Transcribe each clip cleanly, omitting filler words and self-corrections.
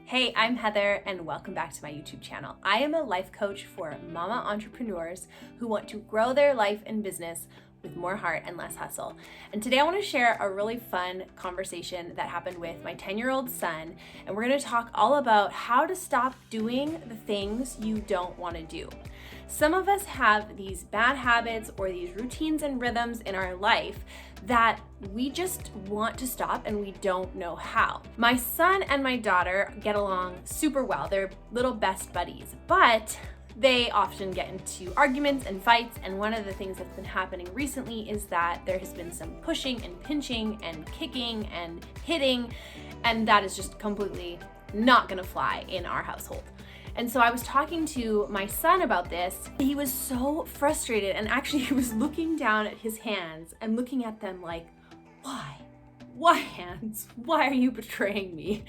Hey, I'm Heather and welcome back to my YouTube channel. I am a life coach for mama entrepreneurs who want to grow their life and business with more heart and less hustle. And today I want to share a really fun conversation that happened with my 10-year-old son. And we're going to talk all about how to stop doing the things you don't want to do. Some of us have these bad habits or these routines and rhythms in our life that we just want to stop and we don't know how. My son and my daughter get along super well. They're little best buddies, but they often get into arguments and fights, and one of the things that's been happening recently is that there has been some pushing and pinching and kicking and hitting, and that is just completely not gonna fly in our household. And so I was talking to my son about this. He was so frustrated, and actually he was looking down at his hands and looking at them like, why? Why, hands? Why are you betraying me?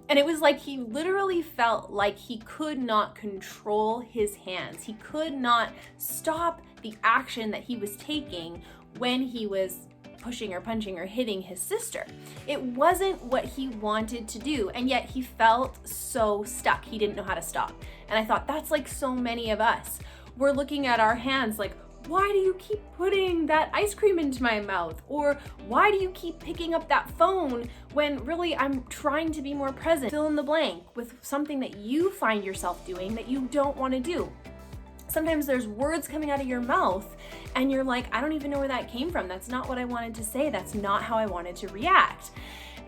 And it was like he literally felt like he could not control his hands. He could not stop the action that he was taking when he was pushing or punching or hitting his sister. It wasn't what he wanted to do, and yet he felt so stuck. He didn't know how to stop. And I thought, that's like so many of us. We're looking at our hands like, why do you keep putting that ice cream into my mouth? Or why do you keep picking up that phone when really I'm trying to be more present? Fill in the blank with something that you find yourself doing that you don't want to do. Sometimes there's words coming out of your mouth and you're like, I don't even know where that came from. That's not what I wanted to say. That's not how I wanted to react.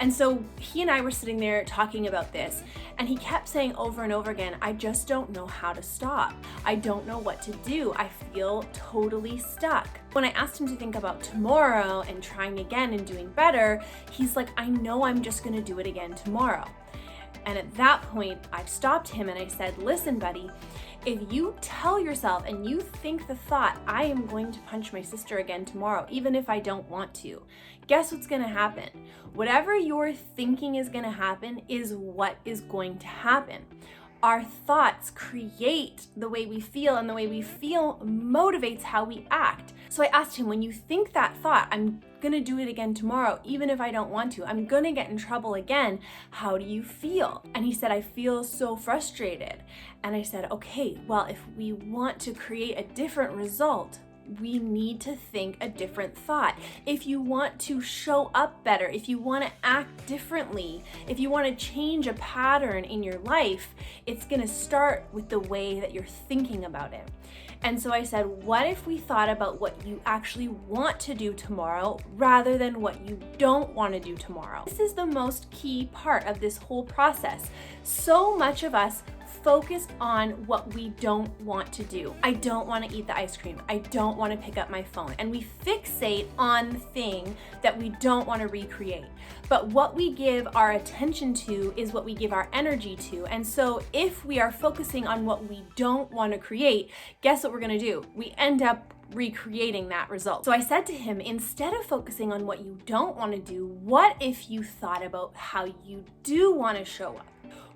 And so he and I were sitting there talking about this, and he kept saying over and over again, I just don't know how to stop. I don't know what to do. I feel totally stuck. When I asked him to think about tomorrow and trying again and doing better, he's like, I know I'm just gonna do it again tomorrow. And at that point, I stopped him and I said, listen, buddy, if you tell yourself and you think the thought, I am going to punch my sister again tomorrow, even if I don't want to, guess what's gonna happen? Whatever you're thinking is gonna happen is what is going to happen. Our thoughts create the way we feel, and the way we feel motivates how we act. So I asked him, when you think that thought, I'm gonna do it again tomorrow, even if I don't want to, I'm gonna get in trouble again, how do you feel? And he said, I feel so frustrated. And I said, okay, well, if we want to create a different result, we need to think a different thought. If you want to show up better, if you want to act differently, if you want to change a pattern in your life, it's going to start with the way that you're thinking about it. And so I said, what if we thought about what you actually want to do tomorrow rather than what you don't want to do tomorrow? This is the most key part of this whole process. So much of us focus on what we don't want to do. I don't want to eat the ice cream. I don't want to pick up my phone. And we fixate on the thing that we don't want to recreate. But what we give our attention to is what we give our energy to. And so if we are focusing on what we don't want to create, guess what we're going to do? We end up recreating that result. So I said to him, instead of focusing on what you don't want to do, what if you thought about how you do want to show up?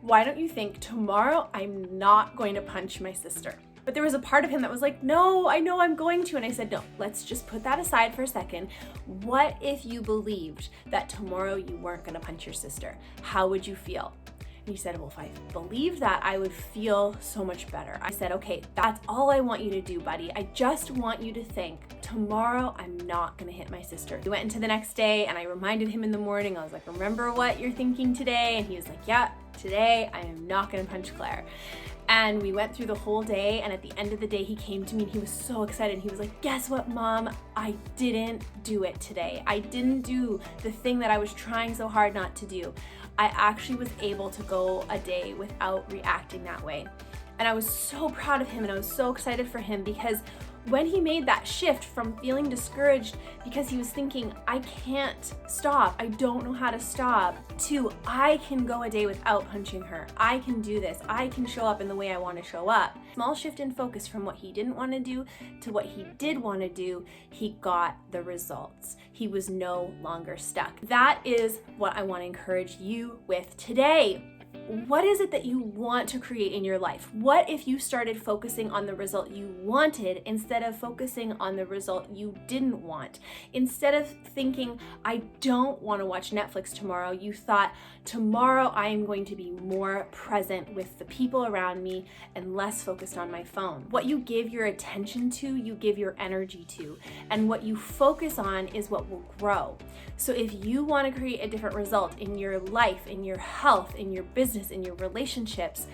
Why don't you think, tomorrow I'm not going to punch my sister? But there was a part of him that was like, no, I know I'm going to. And I said, no, let's just put that aside for a second. What if you believed that tomorrow you weren't going to punch your sister? How would you feel? And he said, well, if I believed that, I would feel so much better. I said, okay, that's all I want you to do, buddy. I just want you to think, tomorrow I'm not gonna hit my sister. We went into the next day and I reminded him in the morning. I was like, remember what you're thinking today? And he was like, yeah, today I am not gonna punch Claire. And we went through the whole day, and at the end of the day, he came to me and he was so excited. He was like, guess what, Mom? I didn't do it today. I didn't do the thing that I was trying so hard not to do. I actually was able to go a day without reacting that way. And I was so proud of him, and I was so excited for him, because when he made that shift from feeling discouraged because he was thinking, I can't stop, I don't know how to stop, to I can go a day without punching her, I can do this, I can show up in the way I want to show up. Small shift in focus from what he didn't want to do to what he did want to do, he got the results. He was no longer stuck. That is what I want to encourage you with today. what is it that you want to create in your life? What if you started focusing on the result you wanted instead of focusing on the result you didn't want? Instead of thinking, I don't want to watch Netflix tomorrow, you thought, tomorrow I am going to be more present with the people around me and less focused on my phone. What you give your attention to, you give your energy to, and what you focus on is what will grow. So if you want to create a different result in your life, in your health, in your business, in your relationships,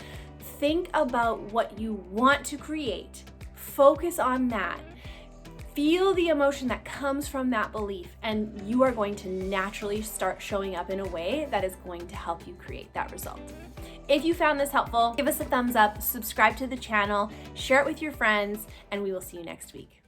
think about what you want to create. Focus on that. Feel the emotion that comes from that belief, and you are going to naturally start showing up in a way that is going to help you create that result. If you found this helpful, give us a thumbs up, subscribe to the channel, share it with your friends, and we will see you next week.